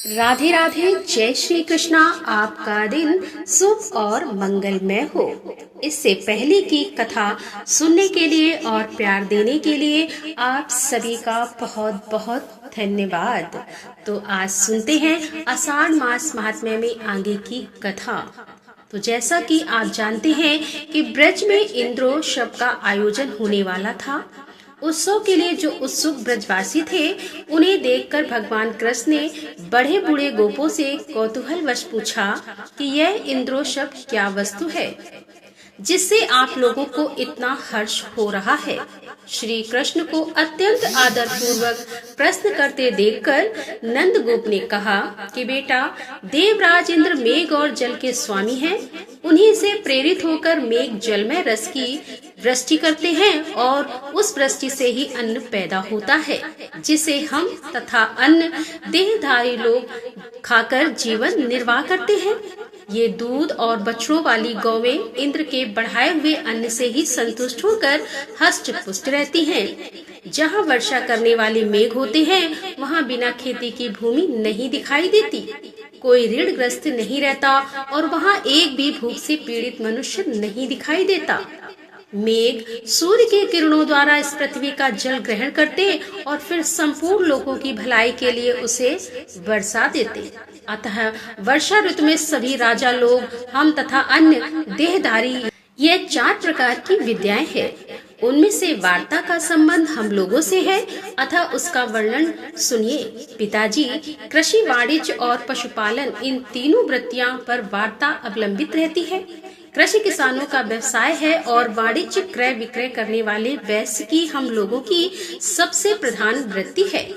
राधे राधे। जय श्री कृष्णा। आपका दिन शुभ और मंगलमय हो। इससे पहले की कथा सुनने के लिए और प्यार देने के लिए आप सभी का बहुत बहुत धन्यवाद। तो आज सुनते हैं आषाढ़ मास महात्म्य में आगे की कथा। तो जैसा कि आप जानते हैं कि ब्रज में इंद्रोत्सव का आयोजन होने वाला था। उत्सव के लिए जो उत्सुक ब्रजवासी थे, उन्हें देखकर भगवान कृष्ण ने बड़े बूढ़े गोपों से कौतूहलवश पूछा कि यह इंद्रोत्सव क्या वस्तु है जिससे आप लोगों को इतना हर्ष हो रहा है। श्री कृष्ण को अत्यंत आदर पूर्वक प्रश्न करते देखकर नंद गोप ने कहा कि बेटा, देवराज इंद्र मेघ और जल के स्वामी हैं। उन्हीं से प्रेरित होकर मेघ जल में रस की वृष्टि करते हैं और उस वृष्टि से ही अन्न पैदा होता है, जिसे हम तथा अन्य देहधारी लोग खाकर जीवन निर्वाह करते हैं। ये दूध और बछड़ों वाली गौवें इंद्र के बढ़ाए हुए अन्न से ही संतुष्ट होकर हष्ट पुष्ट रहती हैं। जहाँ वर्षा करने वाले मेघ होते हैं, वहाँ बिना खेती की भूमि नहीं दिखाई देती, कोई ऋणग्रस्त नहीं रहता और वहाँ एक भी भूख से पीड़ित मनुष्य नहीं दिखाई देता। मेघ सूर्य के किरणों द्वारा इस पृथ्वी का जल ग्रहण करते और फिर संपूर्ण लोगों की भलाई के लिए उसे बरसा देते। अतः वर्षा ऋतु में सभी राजा लोग, हम तथा अन्य देहधारी, ये 4 प्रकार की विद्याएं हैं। उनमें से वार्ता का संबंध हम लोगों से है, अतः उसका वर्णन सुनिए। पिताजी, कृषि, वाणिज्य और पशुपालन, इन तीनों वृत्तियां पर वार्ता अवलंबित रहती है। कृषि किसानों का व्यवसाय है और वाणिज्य क्रय विक्रय करने वाले वैश्य की हम लोगों की सबसे प्रधान वृत्ति है।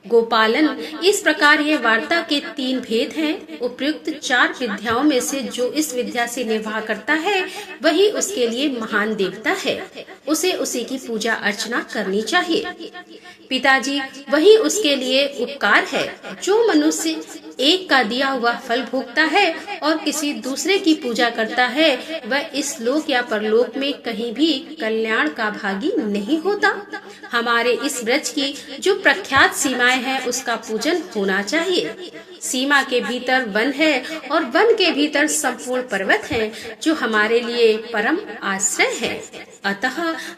गोपालन, इस प्रकार यह वार्ता के 3 भेद हैं। उपयुक्त 4 विद्याओं में से जो इस विद्या से निर्वाह करता है, वही उसके लिए महान देवता है। उसे उसी की पूजा अर्चना करनी चाहिए। पिताजी, वही उसके लिए उपकार है। जो मनुष्य एक का दिया हुआ फल भोगता है और किसी दूसरे की पूजा करता है, वह इस लोक या परलोक में कहीं भी कल्याण का भागी नहीं होता। हमारे इस ब्रज की जो प्रख्यात सीमाएं हैं, उसका पूजन होना चाहिए। सीमा के भीतर वन है और वन के भीतर संपूर्ण पर्वत हैं, जो हमारे लिए परम आश्रय है। अतः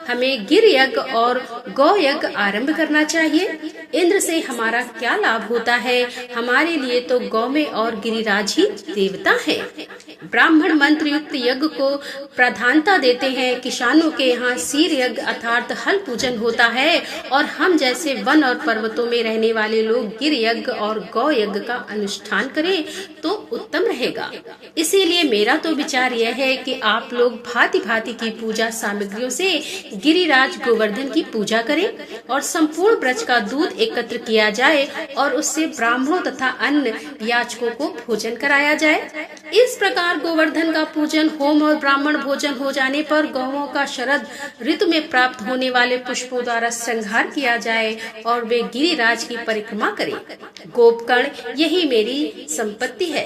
हमें गिर यज्ञ और गौ यज्ञ आरंभ करना चाहिए। इंद्र से हमारा क्या लाभ होता है? हमारे लिए तो गौमें और गिरिराज ही देवता है। ब्राह्मण मंत्र युक्त यज्ञ को प्रधानता देते हैं। किसानों के यहाँ सीर यज्ञ अर्थात हल पूजन होता है और हम जैसे वन और पर्वतों में रहने वाले लोग गिर यज्ञ और गौ यज्ञ का अनुष्ठान करें तो उत्तम रहेगा। इसीलिए मेरा तो विचार यह है कि आप लोग भांति भांति की पूजा सामग्रियों से गिरिराज गोवर्धन की पूजा करें और संपूर्ण ब्रज का दूध एकत्र किया जाए और उससे ब्राह्मणों तथा अन्य याचकों को भोजन कराया जाए। इस प्रकार गोवर्धन का पूजन, होम और ब्राह्मण भोजन हो जाने पर गौओं का शरद ऋतु में प्राप्त होने वाले पुष्पों द्वारा श्रृंगार किया जाए और वे गिरिराज की परिक्रमा करें। गोपगण, यही मेरी संपत्ति है।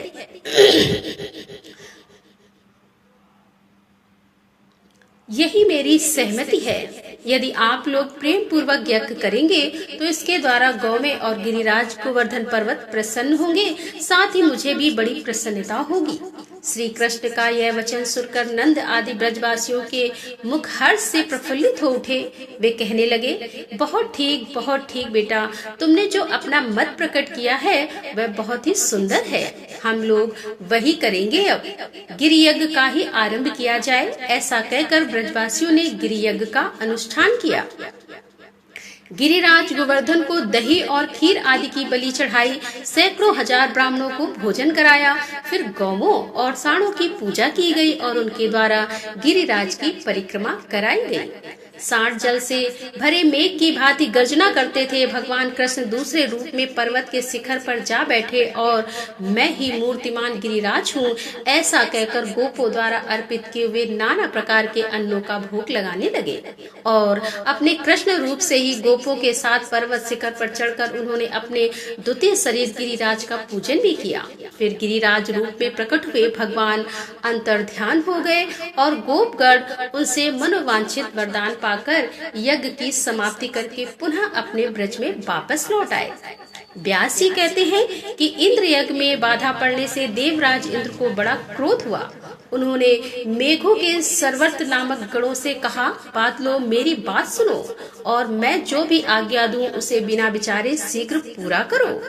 यही मेरी सहमति है। यदि आप लोग प्रेम पूर्वक यज्ञ करेंगे तो इसके द्वारा गौमें और गिरिराज गोवर्धन पर्वत प्रसन्न होंगे, साथ ही मुझे भी बड़ी प्रसन्नता होगी। श्री कृष्ण का यह वचन सुनकर नंद आदि ब्रजवासियों के मुख हर्ष से प्रफुल्लित हो उठे। वे कहने लगे, बहुत ठीक बेटा, तुमने जो अपना मत प्रकट किया है वह बहुत ही सुंदर है। हम लोग वही करेंगे। अब गिरि यज्ञ का ही आरंभ किया जाए। ऐसा कहकर ब्रजवासियों ने गिरि यज्ञ का अनुष्ठान किया। गिरिराज गोवर्धन को दही और खीर आदि की बलि चढ़ाई, सैकड़ों हजार ब्राह्मणों को भोजन कराया, फिर गौवों और सांडों की पूजा की गई और उनके द्वारा गिरिराज की परिक्रमा कराई गई। सांड जल से भरे मेघ की भांति गर्जना करते थे। भगवान कृष्ण दूसरे रूप में पर्वत के शिखर पर जा बैठे और मैं ही मूर्तिमान गिरिराज हूँ, ऐसा कहकर गोपों द्वारा अर्पित किए हुए नाना प्रकार के अन्नों का भोग लगाने लगे और अपने कृष्ण रूप से ही गोपों के साथ पर्वत शिखर पर चढ़कर उन्होंने अपने द्वितीय शरीर गिरिराज का पूजन भी किया। फिर गिरिराज रूप में प्रकट हुए भगवान अंतर्ध्यान हो गए और गोपगण उनसे मनोवांछित वरदान पाकर यज्ञ की समाप्ति करके पुनः अपने ब्रज में वापस लौट आए। व्यास जी कहते हैं कि इंद्र यज्ञ में बाधा पड़ने से देवराज इंद्र को बड़ा क्रोध हुआ। उन्होंने मेघों के सर्वर्त नामक गणों से कहा, बादलों मेरी बात सुनो और मैं जो भी आज्ञा दूं उसे बिना विचारे शीघ्र पूरा करो।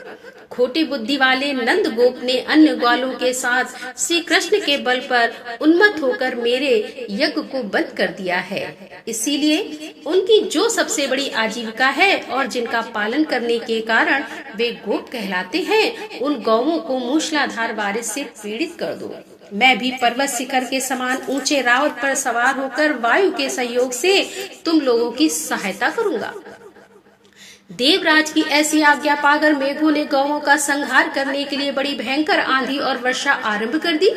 खोटी बुद्धि वाले नंद गोप ने अन्य ग्वालों के साथ श्री कृष्ण के बल पर उन्मत्त होकर मेरे यज्ञ को बंद कर दिया है। इसीलिए उनकी जो सबसे बड़ी आजीविका है और जिनका पालन करने के कारण वे गोप कहलाते हैं, उन गौओं को मूसलाधार बारिश से पीड़ित कर दो। मैं भी पर्वत शिखर के समान ऊंचे रावत पर सवार होकर वायु के सहयोग से तुम लोगों की सहायता करूंगा। देवराज की ऐसी आज्ञा पाकर मेघों ने गौओं का संहार करने के लिए बड़ी भयंकर आंधी और वर्षा आरंभ कर दी।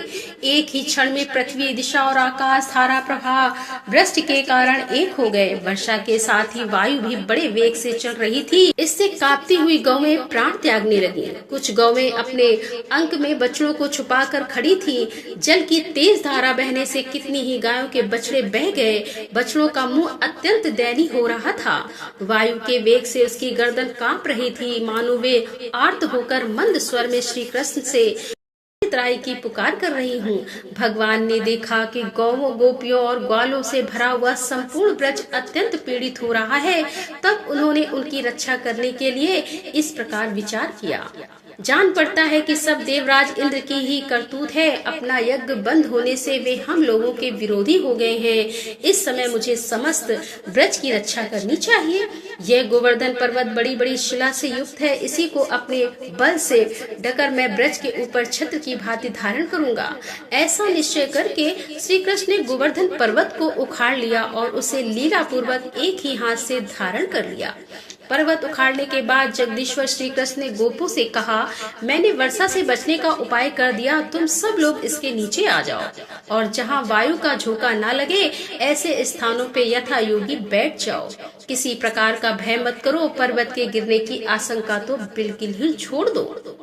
एक ही क्षण में पृथ्वी, दिशा और आकाश, धारा, प्रवाह वृष्टि के कारण एक हो गए। वर्षा के साथ ही वायु भी बड़े वेग से चल रही थी। इससे कांपती हुई गौएं प्राण त्यागने लगी। कुछ गौएं अपने अंक में बछड़ों को छुपाकर खड़ी थी। जल की तेज धारा बहने से कितनी ही गायों के बछड़े बह गए। बछड़ों का मुंह अत्यंत दयनीय हो रहा था। वायु के वेग से की गर्दन कांप रही थी, मानो वे आर्त होकर मंद स्वर में श्री कृष्ण से त्राई की पुकार कर रही हूँ। भगवान ने देखा कि गौओं, गोपियों और ग्वालों से भरा हुआ संपूर्ण ब्रज अत्यंत पीड़ित हो रहा है। तब उन्होंने उनकी रक्षा करने के लिए इस प्रकार विचार किया। जान पड़ता है कि सब देवराज इंद्र की ही करतूत है। अपना यज्ञ बंद होने से वे हम लोगों के विरोधी हो गए हैं। इस समय मुझे समस्त ब्रज की रक्षा करनी चाहिए। यह गोवर्धन पर्वत बड़ी बड़ी शिला से युक्त है। इसी को अपने बल से ढकर मैं ब्रज के ऊपर छत्र की भांति धारण करूंगा। ऐसा निश्चय करके श्री कृष्ण ने गोवर्धन पर्वत को उखाड़ लिया और उसे लीला पूर्वक एक ही हाथ से धारण कर लिया। पर्वत उखाड़ने के बाद जगदीश्वर श्री कृष्ण ने गोपों से कहा, मैंने वर्षा से बचने का उपाय कर दिया। तुम सब लोग इसके नीचे आ जाओ और जहाँ वायु का झोंका न लगे ऐसे स्थानों पे यथा योगी बैठ जाओ। किसी प्रकार का भय मत करो। पर्वत के गिरने की आशंका तो बिल्कुल ही छोड़ दो।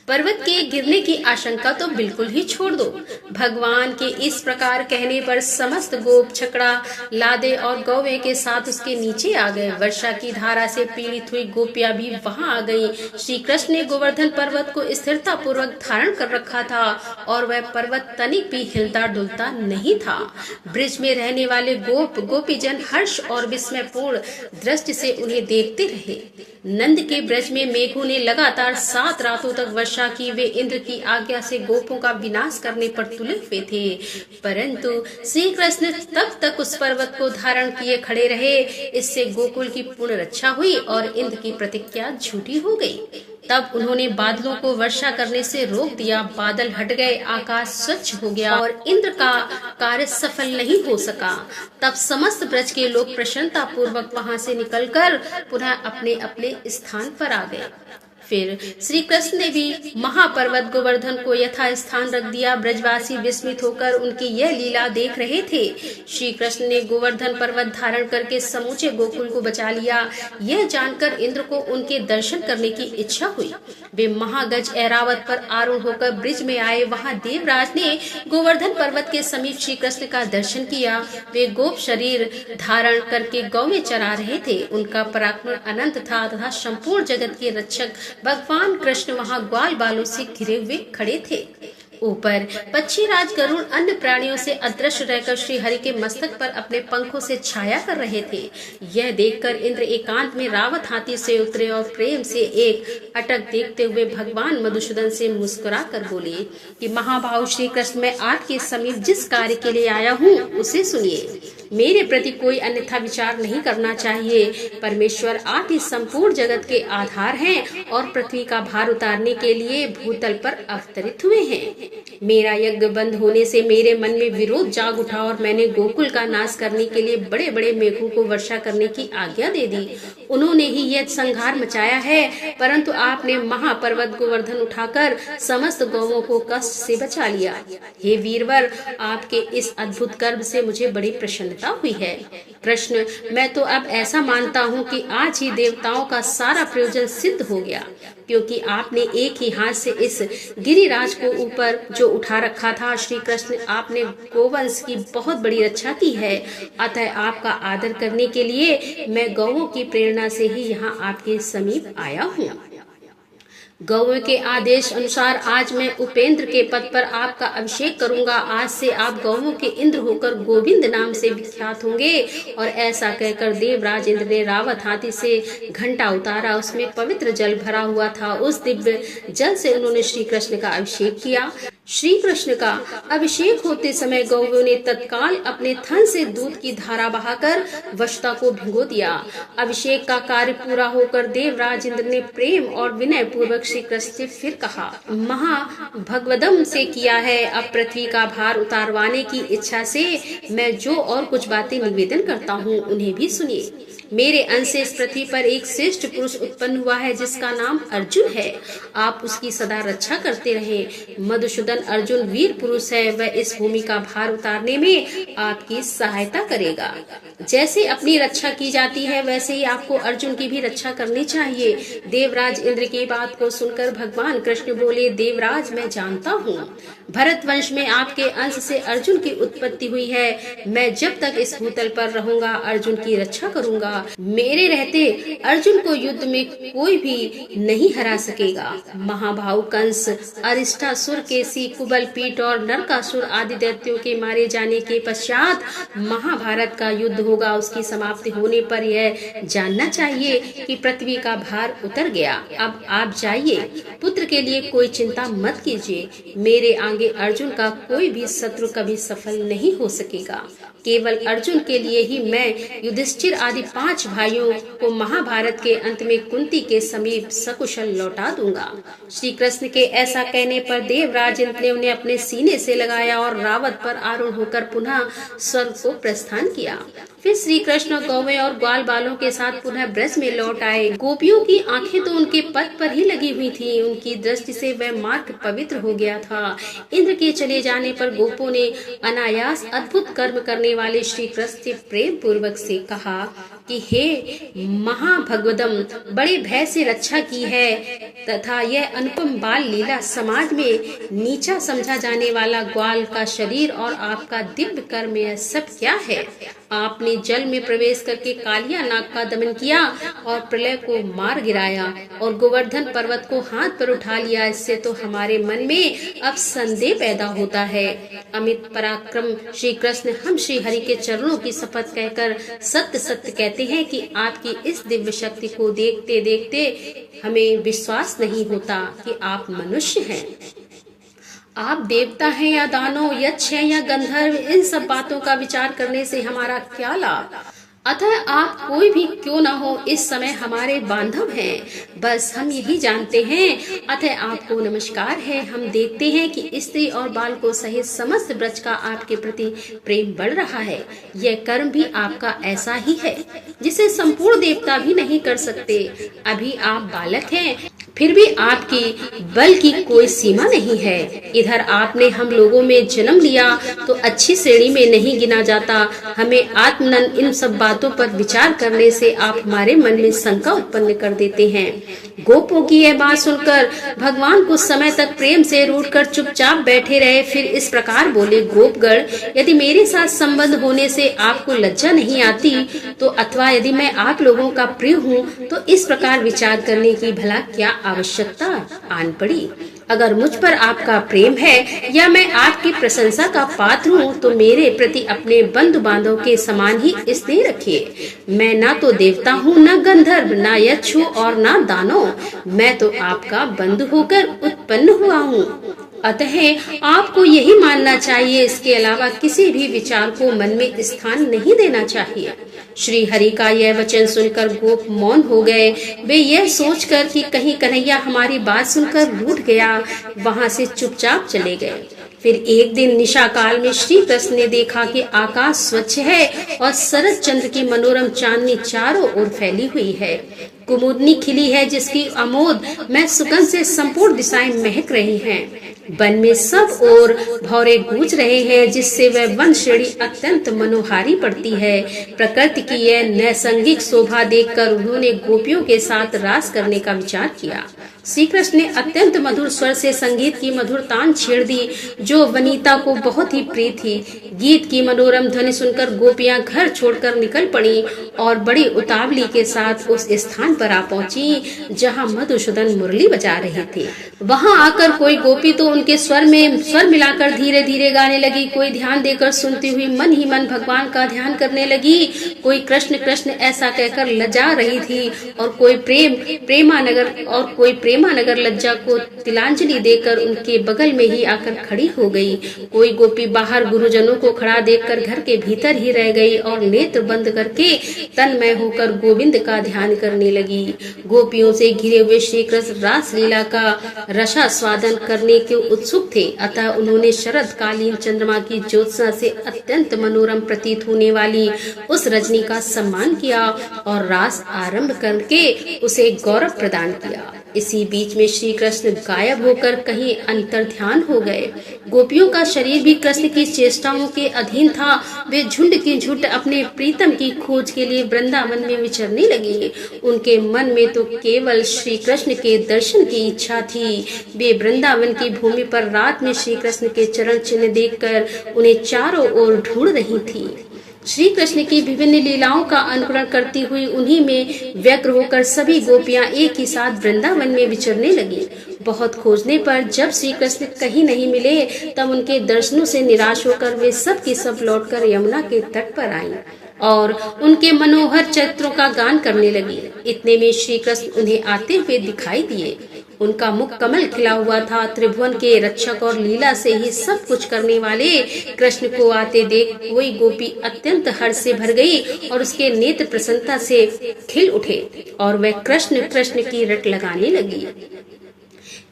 पर्वत के गिरने की आशंका तो बिल्कुल ही छोड़ दो। भगवान के इस प्रकार कहने पर समस्त गोप, छकड़ा, लादे और गौवे के साथ उसके नीचे आ गए। वर्षा की धारा से पीड़ित हुई गोपियां भी वहां आ गईं। श्री कृष्ण ने गोवर्धन पर्वत को स्थिरता पूर्वक धारण कर रखा था और वह पर्वत तनिक भी हिलता डुलता नहीं था। ब्रिज में रहने वाले गोप गोपीजन हर्ष और विस्मयपूर्ण दृष्टि से उन्हें देखते रहे। नंद के ब्रज में मेघों ने लगातार 7 रातों तक वर्षा की। वे इंद्र की आज्ञा से गोपों का विनाश करने पर तुले हुए थे, परंतु श्री कृष्ण तब तक उस पर्वत को धारण किए खड़े रहे। इससे गोकुल की पूर्ण रक्षा हुई और इंद्र की प्रतिज्ञा झूठी हो गई। तब उन्होंने बादलों को वर्षा करने से रोक दिया। बादल हट गए, आकाश स्वच्छ हो गया और इंद्र का कार्य सफल नहीं हो सका। तब समस्त ब्रज के लोग प्रसन्नता पूर्वक वहां से निकलकर पुनः अपने अपने स्थान पर आ गए। फिर श्री कृष्ण ने भी महापर्वत गोवर्धन को यथा स्थान रख दिया। ब्रजवासी विस्मित होकर उनकी यह लीला देख रहे थे। श्री कृष्ण ने गोवर्धन पर्वत धारण करके समूचे गोकुल को बचा लिया। यह जानकर इंद्र को उनके दर्शन करने की इच्छा हुई। वे महागज ऐरावत पर आरूढ़ होकर ब्रिज में आए। वहां देवराज ने गोवर्धन पर्वत के समीप श्री कृष्ण का दर्शन किया। वे गोप शरीर धारण करके गौवें चरा रहे थे। उनका पराक्रम अनंत था तथा संपूर्ण जगत के रक्षक भगवान कृष्ण वहां ग्वाल बालों से घिरे हुए खड़े थे। ऊपर पक्षीराज गरुड़ अन्य प्राणियों से अदृश्य रहकर श्री हरि के मस्तक पर अपने पंखों से छाया कर रहे थे। यह देखकर इंद्र एकांत में रावत हाथी से उतरे और प्रेम से एक अटक देखते हुए भगवान मधुसूदन से मुस्कुरा कर बोले कि महाभाव श्री कृष्ण, मैं आपके समीप जिस कार्य के लिए आया हूँ उसे सुनिए। मेरे प्रति कोई अन्यथा विचार नहीं करना चाहिए। परमेश्वर आप ही संपूर्ण जगत के आधार हैं और पृथ्वी का भार उतारने के लिए भूतल पर अवतरित हुए हैं। मेरा यज्ञ बंद होने से मेरे मन में विरोध जाग उठा और मैंने गोकुल का नाश करने के लिए बड़े बड़े मेघों को वर्षा करने की आज्ञा दे दी। उन्होंने ही यह संहार मचाया है, परंतु आपने महापर्वत गोवर्धन उठाकर समस्त गौओं को कष्ट से बचा लिया। हे वीरवर, आपके इस अद्भुत कर्म से मुझे बड़ी प्रसन्नता आवश्यकता हुई है। कृष्ण, मैं तो अब ऐसा मानता हूँ कि आज ही देवताओं का सारा प्रयोजन सिद्ध हो गया, क्योंकि आपने एक ही हाथ से इस गिरिराज को ऊपर जो उठा रखा था। श्री कृष्ण, आपने गोवंश की बहुत बड़ी रक्षा की है, अतः आपका आदर करने के लिए मैं गौओं की प्रेरणा से ही यहाँ आपके समीप आया हूँ। गौओं के आदेश अनुसार आज मैं उपेंद्र के पद पर आपका अभिषेक करूंगा। आज से आप गौओं के इंद्र होकर गोविंद नाम से विख्यात होंगे। और ऐसा कहकर देवराज इंद्र ने रावत हाथी से घंटा उतारा, उसमें पवित्र जल भरा हुआ था। उस दिव्य जल से उन्होंने श्री कृष्ण का अभिषेक किया। श्री कृष्ण का अभिषेक होते समय गौओं ने तत्काल अपने थन से दूध की धारा बहाकर वशता को भिगो दिया। अभिषेक का कार्य पूरा होकर देवराज इंद्र ने प्रेम और विनय पूर्वक श्री कृष्ण से फिर कहा, महाभगवदम से किया है, अब पृथ्वी का भार उतारवाने की इच्छा से मैं जो और कुछ बातें निवेदन करता हूँ उन्हें भी सुनिए। मेरे अंश से इस पृथ्वी पर एक श्रेष्ठ पुरुष उत्पन्न हुआ है जिसका नाम अर्जुन है। आप उसकी सदा रक्षा करते रहें। मधुसूदन अर्जुन वीर पुरुष है, वह इस भूमि का भार उतारने में आपकी सहायता करेगा। जैसे अपनी रक्षा की जाती है वैसे ही आपको अर्जुन की भी रक्षा करनी चाहिए। देवराज इंद्र की बात को सुनकर भगवान कृष्ण बोले, देवराज, मैं जानता हूँ भरत वंश में आपके अंश से अर्जुन की उत्पत्ति हुई है। मैं जब तक इस भूतल पर रहूंगा अर्जुन की रक्षा करूंगा। मेरे रहते अर्जुन को युद्ध में कोई भी नहीं हरा सकेगा। महाभाव कंस, अरिष्टासुर, केसी, कुबल, पीठ और नरकासुर आदि दैत्यों के मारे जाने के पश्चात महाभारत का युद्ध होगा। उसकी समाप्ति होने पर यह जानना चाहिए कि पृथ्वी का भार उतर गया। अब आप जाइए, पुत्र के लिए कोई चिंता मत कीजिए। मेरे आगे अर्जुन का कोई भी शत्रु कभी सफल नहीं हो सकेगा। केवल अर्जुन के लिए ही मैं युधिष्ठिर आदि 5 भाइयों को महाभारत के अंत में कुंती के समीप सकुशल लौटा दूंगा। श्री कृष्ण के ऐसा कहने पर देवराज इंद्र ने उन्हें अपने सीने से लगाया और रावत पर आरूढ़ होकर पुनः स्वर्ग को प्रस्थान किया। फिर श्री कृष्ण गौवे और ग्वाल बालों के साथ पुनः ब्रज में लौट आए। गोपियों की आंखें तो उनके पद पर ही लगी हुई थी। उनकी दृष्टि से वह मार्ग पवित्र हो गया था। इंद्र के चले जाने पर गोपों ने अनायास अद्भुत कर्म करने वाले श्री कृष्ण से प्रेम पूर्वक से कहा कि हे महाभगवदम, बड़े भय से रक्षा की है तथा यह अनुपम बाल लीला समाज में नीचा समझा जाने वाला ग्वाल का शरीर और आपका दिव्य कर्म, यह सब क्या है? आपने जल में प्रवेश करके कालिया नाग का दमन किया और प्रलय को मार गिराया और गोवर्धन पर्वत को हाथ पर उठा लिया। इससे तो हमारे मन में अब संदेह पैदा होता है। अमित पराक्रम श्री कृष्ण, हम श्री हरि के चरणों की शपथ कहकर सत्य सत्य कहते हैं कि आपकी इस दिव्य शक्ति को देखते देखते हमें विश्वास नहीं होता कि आप मनुष्य हैं। आप देवता हैं या दानव, यक्ष हैं या गंधर्व, इन सब बातों का विचार करने से हमारा क्या लाभ? अतः आप कोई भी क्यों ना हो, इस समय हमारे बांधव हैं। बस हम यही जानते हैं। अतः आपको नमस्कार है। हम देखते हैं कि स्त्री और बाल को सहित समस्त ब्रज का आपके प्रति प्रेम बढ़ रहा है। यह कर्म भी आपका ऐसा ही है जिसे संपूर्ण देवता भी नहीं कर सकते। अभी आप बालक हैं, फिर भी आपकी बल की कोई सीमा नहीं है। इधर आपने हम लोगों में जन्म लिया तो अच्छी श्रेणी में नहीं गिना जाता। हमें आत्मनन इन सब बातों पर विचार करने से आप हमारे मन में शंका उत्पन्न कर देते हैं। गोपों की यह बात सुनकर भगवान कुछ समय तक प्रेम से रूठकर चुपचाप बैठे रहे। फिर इस प्रकार बोले, गोपगण, यदि मेरे साथ संबंध होने से आपको लज्जा नहीं आती तो अथवा यदि मैं आप लोगों का प्रिय हूँ तो इस प्रकार विचार करने की भला क्या आवश्यकता आन पड़ी? अगर मुझ पर आपका प्रेम है या मैं आपकी प्रशंसा का पात्र हूँ तो मेरे प्रति अपने बंधु बांधव के समान ही स्नेह रखिए। मैं ना तो देवता हूँ, न गंधर्व, न यक्ष और न दानव। मैं तो आपका बंधु होकर उत्पन्न हुआ हूँ। अतः आपको यही मानना चाहिए। इसके अलावा किसी भी विचार को मन में स्थान नहीं देना चाहिए। श्री हरि का यह वचन सुनकर गोप मौन हो गए। वे यह सोचकर कि कहीं कन्हैया हमारी बात सुनकर रूठ गया, वहां से चुपचाप चले गए। फिर एक दिन निशा काल में श्री कृष्ण ने देखा कि आकाश स्वच्छ है और शरद चंद्र की मनोरम चांदनी चारों ओर फैली हुई है। कुमुदनी खिली है जिसकी आमोद में सुगंध से संपूर्ण दिशाएं महक रही हैं। वन में सब ओर भौरे गूंज रहे हैं, जिससे वह वन श्रेणी अत्यंत मनोहारी पड़ती है। प्रकृति की यह नैसर्गिक शोभा देखकर उन्होंने गोपियों के साथ रास करने का विचार किया। श्री कृष्ण ने अत्यंत मधुर स्वर से संगीत की मधुर तान छेड़ दी, जो वनिता को बहुत ही प्रिय थी। गीत की मनोरम ध्वनि सुनकर गोपियां घर छोड़कर निकल पड़ी और बड़ी उतावली के साथ उस स्थान पर आ पहुंची जहां मधुसूदन मुरली बजा रहे थे। वहां आकर कोई गोपी तो उनके स्वर में स्वर मिलाकर धीरे धीरे गाने लगी, कोई ध्यान देकर सुनती हुई मन ही मन भगवान का ध्यान करने लगी, कोई कृष्ण कृष्ण ऐसा कहकर लजा रही थी और कोई प्रेमानगर लज्जा को तिलांजलि देकर उनके बगल में ही आकर खड़ी हो गई। कोई गोपी बाहर गुरुजनों को खड़ा देखकर घर के भीतर ही रह गई और नेत्र बंद करके तन्मय होकर गोविंद का ध्यान करने लगी। गोपियों से घिरे हुए श्री कृष्ण रास लीला का रसास्वादन करने के उत्सुक थे, अतः उन्होंने शरद कालीन चंद्रमा की ज्योत्सना से अत्यंत मनोरम प्रतीत होने वाली उस रजनी का सम्मान किया और रास आरंभ करके उसे गौरव प्रदान किया। इसी बीच में श्री कृष्ण गायब होकर कहीं अंतर ध्यान हो गए। गोपियों का शरीर भी कृष्ण की चेष्टाओं के अधीन था। वे झुंड की झुंड अपने प्रीतम की खोज के लिए वृंदावन में विचरने लगे। उनके मन में तो केवल श्री कृष्ण के दर्शन की इच्छा थी। वे वृंदावन की भूमि पर रात में श्री कृष्ण के चरण चिन्ह देखकर उन्हें चारों ओर ढूंढ रही थी। श्री कृष्ण की विभिन्न लीलाओं का अनुकरण करती हुई उन्हीं में व्यग्र होकर सभी गोपियां एक ही साथ वृंदावन में विचरने लगी। बहुत खोजने पर जब श्री कृष्ण कहीं नहीं मिले, तब उनके दर्शनों से निराश होकर वे सब की सब लौटकर यमुना के तट पर आईं और उनके मनोहर चरित्रों का गान करने लगी। इतने में श्री कृष्ण उन्हें आते हुए दिखाई दिए। उनका मुख कमल खिला हुआ था। त्रिभुवन के रक्षक और लीला से ही सब कुछ करने वाले कृष्ण को आते देख कोई गोपी अत्यंत हर्ष से भर गई और उसके नेत्र प्रसन्नता से खिल उठे और वह कृष्ण कृष्ण की रट लगाने लगी।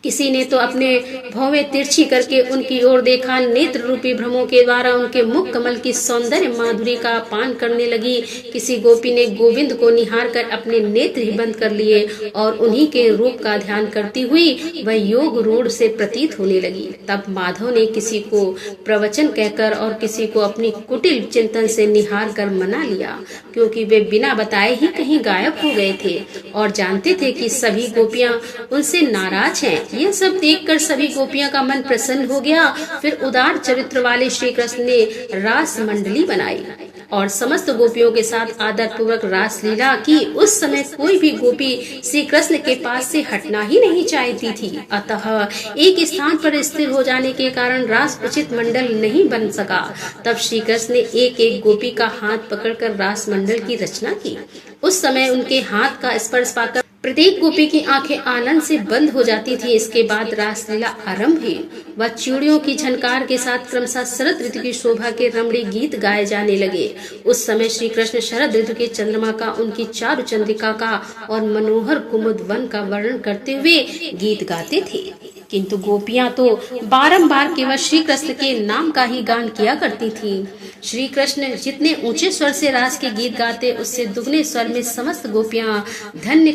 किसी ने तो अपने भौवें तिरछी करके उनकी ओर देखा, नेत्र रूपी भ्रमों के द्वारा उनके मुख कमल की सौंदर्य माधुरी का पान करने लगी। किसी गोपी ने गोविंद को निहार कर अपने नेत्र ही बंद कर लिए और उन्हीं के रूप का ध्यान करती हुई वह योग रूढ़ से प्रतीत होने लगी। तब माधव ने किसी को प्रवचन कहकर और किसी को अपनी कुटिल चिंतन से निहार कर मना लिया, क्योंकि वे बिना बताए ही कहीं गायब हो गए थे और जानते थे कि सभी गोपियां उनसे नाराज हैं। यह सब देखकर सभी गोपियों का मन प्रसन्न हो गया। फिर उदार चरित्र वाले श्री कृष्ण ने रास मंडली बनाई और समस्त गोपियों के साथ आदर पूर्वक रास लीला की। उस समय कोई भी गोपी श्री कृष्ण के पास से हटना ही नहीं चाहती थी। अतः एक स्थान पर स्थिर हो जाने के कारण रास उचित मंडल नहीं बन सका। तब श्री कृष्ण ने एक एक गोपी का हाथ पकड़कर रास मंडल की रचना की। उस समय उनके हाथ का स्पर्श पाकर प्रत्येक गोपी की आंखें आनंद से बंद हो जाती थी। इसके बाद रासलीला आरंभ हुई। वह चूड़ियों की झनकार के साथ क्रमशः शरद ऋतु की शोभा के रमणीय गीत गाए जाने लगे। उस समय श्री कृष्ण शरद ऋतु के चंद्रमा का, उनकी चारु चंद्रिका का और मनोहर कुमुद वन का वर्णन करते हुए गीत गाते थे, किंतु गोपियां तो बारंबार केवल श्री कृष्ण के नाम का ही गान किया करती थीं। श्री कृष्ण जितने ऊंचे स्वर से रास के गीत गाते, उससे दुगने स्वर में समस्त गोपियां धन्य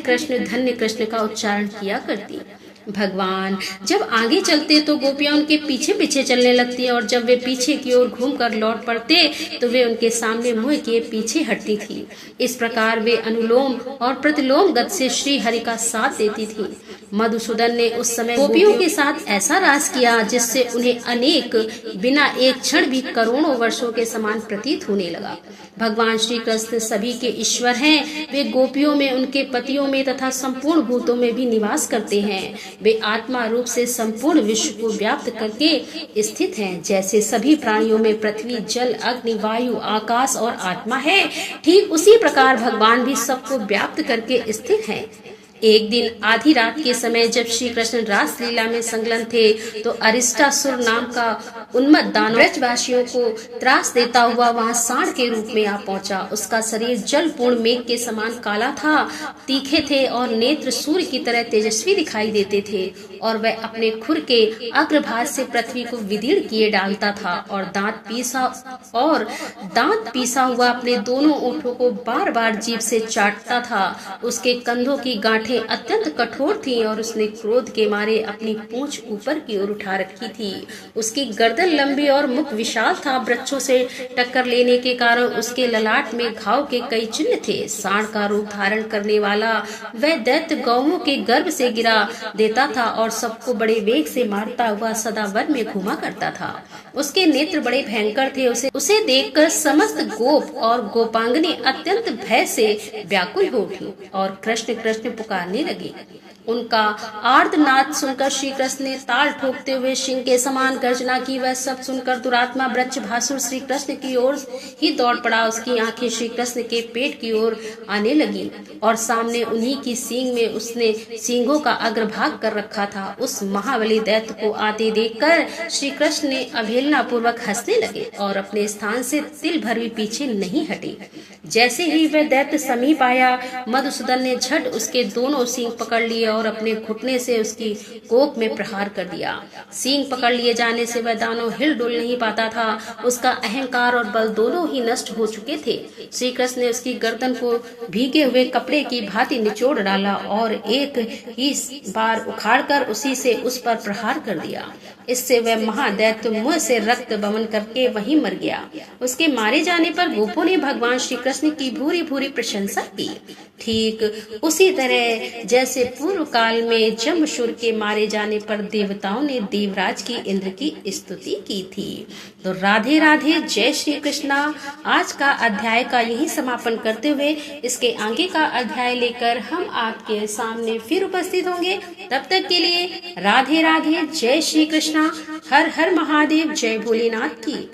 कृष्ण का उच्चारण किया करती। भगवान जब आगे चलते तो गोपियां उनके पीछे पीछे चलने लगती और जब वे पीछे की ओर घूमकर लौट पड़ते तो वे उनके सामने मुंह किए पीछे हटती थी। इस प्रकार वे अनुलोम और प्रतिलोम गति से श्री हरि का साथ देती थी। मधुसूदन ने उस समय गोपियों के साथ ऐसा रास किया जिससे उन्हें अनेक बिना एक क्षण भी करोड़ों वर्षों के समान प्रतीत होने लगा। भगवान श्री कृष्ण सभी के ईश्वर हैं। वे गोपियों में, उनके पतियों में तथा संपूर्ण भूतों में भी निवास करते हैं। वे आत्मा रूप से संपूर्ण विश्व को व्याप्त करके स्थित हैं। जैसे सभी प्राणियों में पृथ्वी, जल, अग्नि, वायु, आकाश और आत्मा है, ठीक उसी प्रकार भगवान भी सबको व्याप्त करके स्थित हैं। एक दिन आधी रात के समय जब श्री कृष्ण रास लीला में संलग्न थे तो अरिष्टासुर नाम का उन्मत्त दानव ब्रजवासियों को त्रास देता हुआ वहां सांड के रूप में आ पहुंचा। उसका शरीर जल पूर्ण मेघ के समान काला था, तीखे थे और नेत्र सूर्य की तरह तेजस्वी दिखाई देते थे और वह अपने खुर के अग्रभाग से पृथ्वी को विदीर्ण किए डालता था और दांत पीसा हुआ अपने दोनों ओठों को बार बार जीभ से चाटता था। उसके कंधों की गांठें आंखें अत्यंत कठोर थीं और उसने क्रोध के मारे अपनी पूंछ ऊपर की ओर उठा रखी थी। उसकी गर्दन लंबी और मुख विशाल था। वृक्षों से टक्कर लेने के कारण उसके ललाट में घाव के कई चिन्ह थे। सांड का रूप धारण करने वाला वह दैत्य गौओं के गर्भ से गिरा देता था और सबको बड़े वेग से मारता हुआ सदा वन में घूमा करता था। उसके नेत्र बड़े भयंकर थे। उसे देखकर समस्त गोप और गोपांगनी अत्यंत भय से व्याकुल हो उठी और कृष्ण कृष्ण पुकारने लगी। उनका आर्तनाद सुनकर श्री कृष्ण ने ताल ठोकते हुए सिंह के समान गर्जना की। वह सब सुनकर दुरात्मा वृक्षभासुर श्री कृष्ण की ओर ही दौड़ पड़ा। उसकी आंखें श्री कृष्ण के पेट की ओर आने लगी और सामने उन्हीं की सींग में उसने सींगों का अग्रभाग कर रखा था। उस महाबली दैत्य को आते देखकर श्री कृष्ण ने अवहेलना पूर्वक हंसने लगे और अपने स्थान से तिल भर भी पीछे नहीं हटे। जैसे ही वह दैत्य समीप आया, मधुसूदन ने झट उसके दोनों सींग पकड़ लिए और अपने घुटने से उसकी कोख में प्रहार कर दिया। सींग पकड़ लिए जाने से वह दानव हिल डुल नहीं पाता था। उसका अहंकार और बल दोनों ही नष्ट हो चुके थे। श्री कृष्ण ने उसकी गर्दन को भीगे हुए कपड़े की भांति निचोड़ डाला और एक ही बार उखाड़कर उसी से उस पर प्रहार कर दिया। इससे वह महादैत्य मुंह से रक्त बमन करके वहीं मर गया। उसके मारे जाने पर गोपों ने भगवान श्री कृष्ण की भूरी भूरी प्रशंसा की। ठीक उसी तरह जैसे पूर्व काल में जम्बुशूर के मारे जाने पर देवताओं ने देवराज की इंद्र की स्तुति की थी। तो राधे राधे, जय श्री कृष्णा। आज का अध्याय का यही समापन करते हुए इसके आगे का अध्याय लेकर हम आपके सामने फिर उपस्थित होंगे। तब तक के लिए राधे राधे, जय श्री कृष्णा। हर हर महादेव, जय भोलेनाथ की।